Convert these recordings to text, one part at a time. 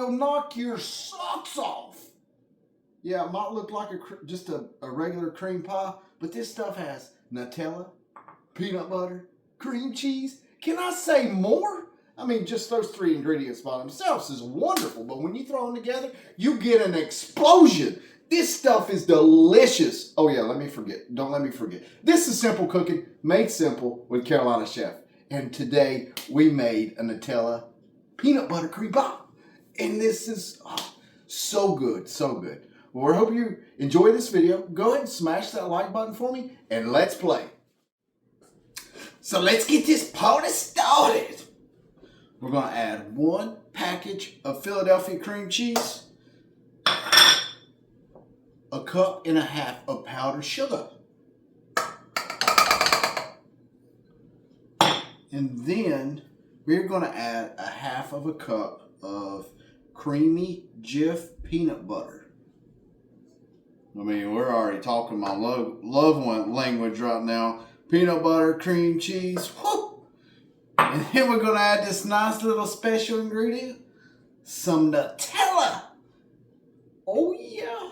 will knock your socks off. Yeah, it might look like just a regular cream pie, but this stuff has Nutella, peanut butter, cream cheese. Can I say more? I mean, just those 3 ingredients by themselves is wonderful, but when you throw them together, you get an explosion. This stuff is delicious. Oh yeah, let me forget. Don't let me forget. This is Simple Cooking, made simple with Carolina Chef. And today we made a Nutella peanut butter cream pie. And this is so good, so good. Well, I hope you enjoy this video. Go ahead and smash that like button for me and let's play. So let's get this party started. We're going to add 1 package of Philadelphia cream cheese, 1.5 cups of powdered sugar. And then we're going to add 1/2 cup of creamy Jif peanut butter. I mean, we're already talking my love language right now. Peanut butter, cream cheese, whoop! And then we're going to add this nice little special ingredient, some Nutella. Oh yeah.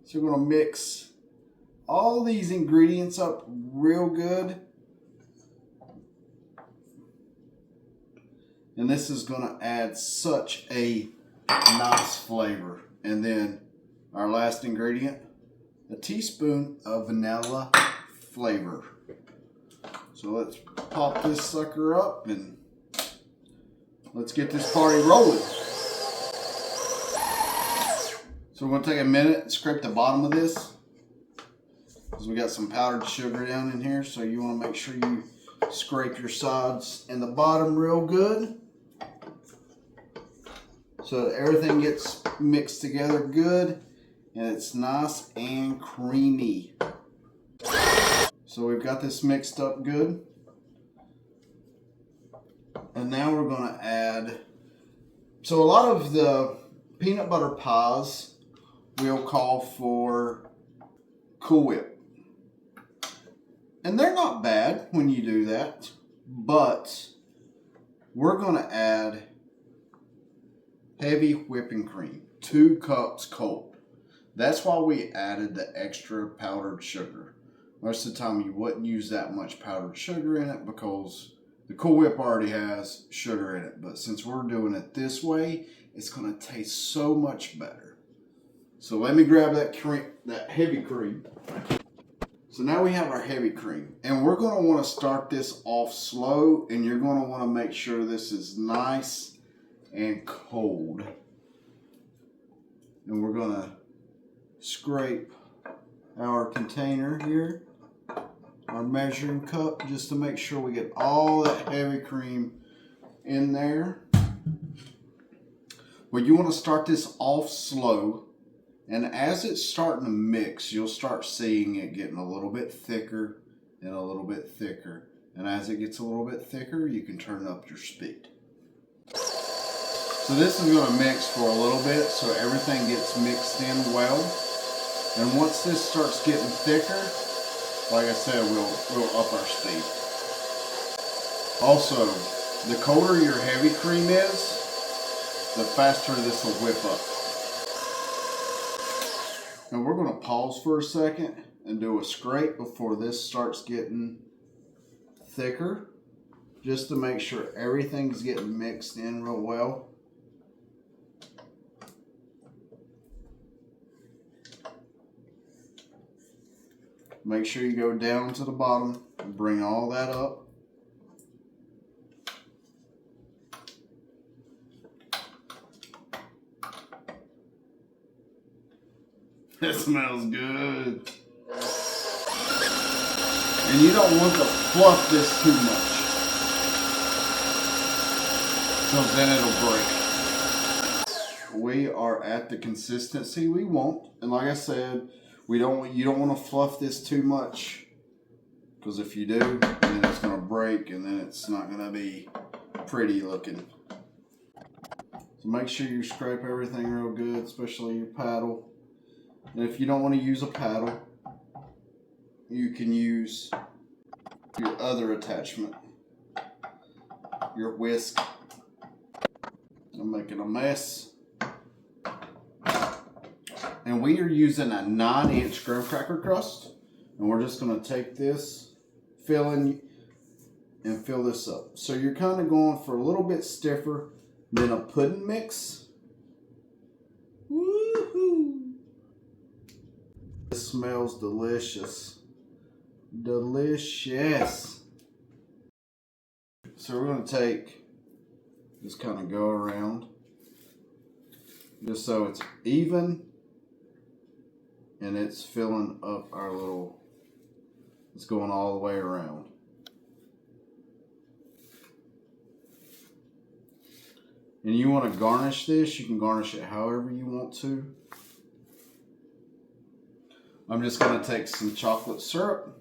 So we're going to mix all these ingredients up real good. And this is going to add such a nice flavor. And then our last ingredient, a teaspoon of vanilla flavor. So let's pop this sucker up and let's get this party rolling. So we're going to take a minute and scrape the bottom of this, because we got some powdered sugar down in here. So you want to make sure you scrape your sides and the bottom real good, so that everything gets mixed together good and it's nice and creamy. So we've got this mixed up good. And now we're going to add, so a lot of the peanut butter pies will call for Cool Whip. And they're not bad when you do that, but we're going to add heavy whipping cream, 2 cups cold. That's why we added the extra powdered sugar. Most of the time you wouldn't use that much powdered sugar in it because the Cool Whip already has sugar in it. But since we're doing it this way, it's going to taste so much better. So let me grab that cream, that heavy cream. So now we have our heavy cream, and we're going to want to start this off slow, and you're going to want to make sure this is nice and cold. And we're going to scrape our container here, our measuring cup, just to make sure we get all that heavy cream in there. Well, you want to start this off slow, and as it's starting to mix, you'll start seeing it getting a little bit thicker and a little bit thicker. And as it gets a little bit thicker, you can turn up your speed. So this is going to mix for a little bit so everything gets mixed in well. And once this starts getting thicker, like I said, we'll up our speed. Also, the colder your heavy cream is, the faster this will whip up. And we're going to pause for a second and do a scrape before this starts getting thicker, just to make sure everything's getting mixed in real well. Make sure you go down to the bottom and bring all that up. That smells good. And you don't want to fluff this too much, so then it'll break. We are at the consistency we want, and like I said, you don't want to fluff this too much, because if you do, then it's going to break and then it's not going to be pretty looking. So make sure you scrape everything real good, especially your paddle. And if you don't want to use a paddle, you can use your other attachment, your whisk. I'm making a mess. And we are using a 9-inch graham cracker crust. And we're just going to take this, fill this up. So you're kind of going for a little bit stiffer than a pudding mix. Woohoo! This smells delicious. Delicious. So we're going to just kind of go around just so it's even and it's filling up our little, it's going all the way around. And you want to garnish this, you can garnish it however you want to. I'm just going to take some chocolate syrup,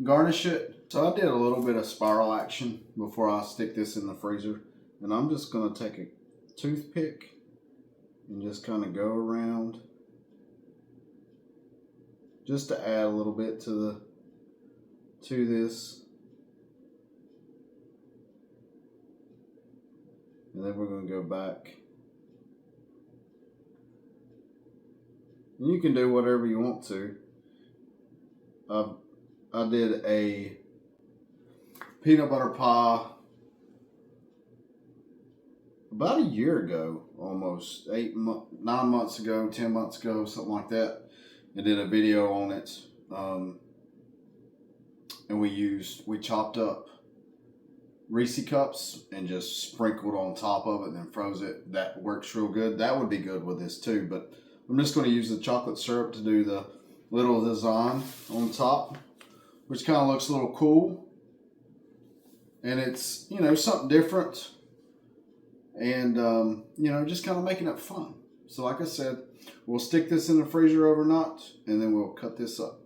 garnish it. So I did a little bit of spiral action before I stick this in the freezer. And I'm just going to take a toothpick and just kind of go around just to add a little bit to this. And then we're going to go back. And you can do whatever you want to. I did a peanut butter pie about a year ago, almost 9 months ago, 10 months ago, something like that. I did a video on it. And we chopped up Reese Cups and just sprinkled on top of it and then froze it. That works real good. That would be good with this too, but I'm just going to use the chocolate syrup to do the little design on top, which kind of looks a little cool. And it's, you know, something different. And, you know, just kind of making it fun. So like I said, we'll stick this in the freezer overnight and then we'll cut this up.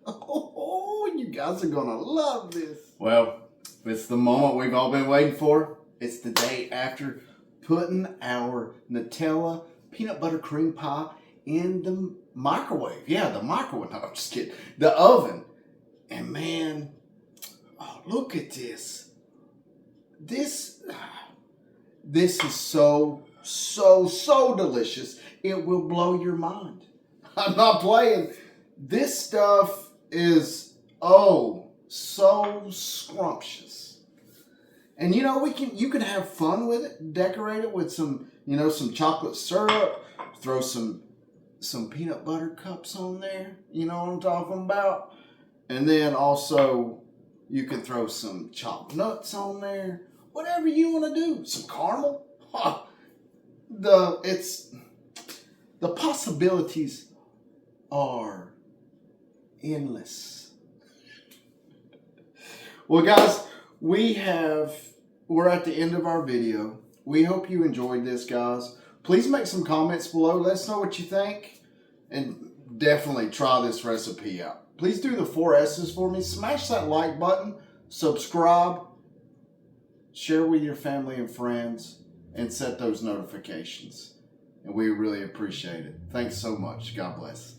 Oh, you guys are going to love this. Well, it's the moment we've all been waiting for. It's the day after putting our Nutella peanut butter cream pie in the microwave. Yeah, the microwave. No, I'm just kidding. The oven. And man, oh, look at this. This is so delicious. It will blow your mind. I'm not playing. This stuff is, oh, so scrumptious. And you know, you can have fun with it. Decorate it with some, you know, some chocolate syrup. Throw some peanut butter cups on there. You know what I'm talking about? And then also, you can throw some chopped nuts on there. Whatever you want to do. Some caramel. Huh. The possibilities are endless. Well, guys, we're at the end of our video. We hope you enjoyed this, guys. Please make some comments below. Let us know what you think. And definitely try this recipe out. Please do the 4 S's for me. Smash that like button. Subscribe. Share with your family and friends. And set those notifications. And we really appreciate it. Thanks so much. God bless.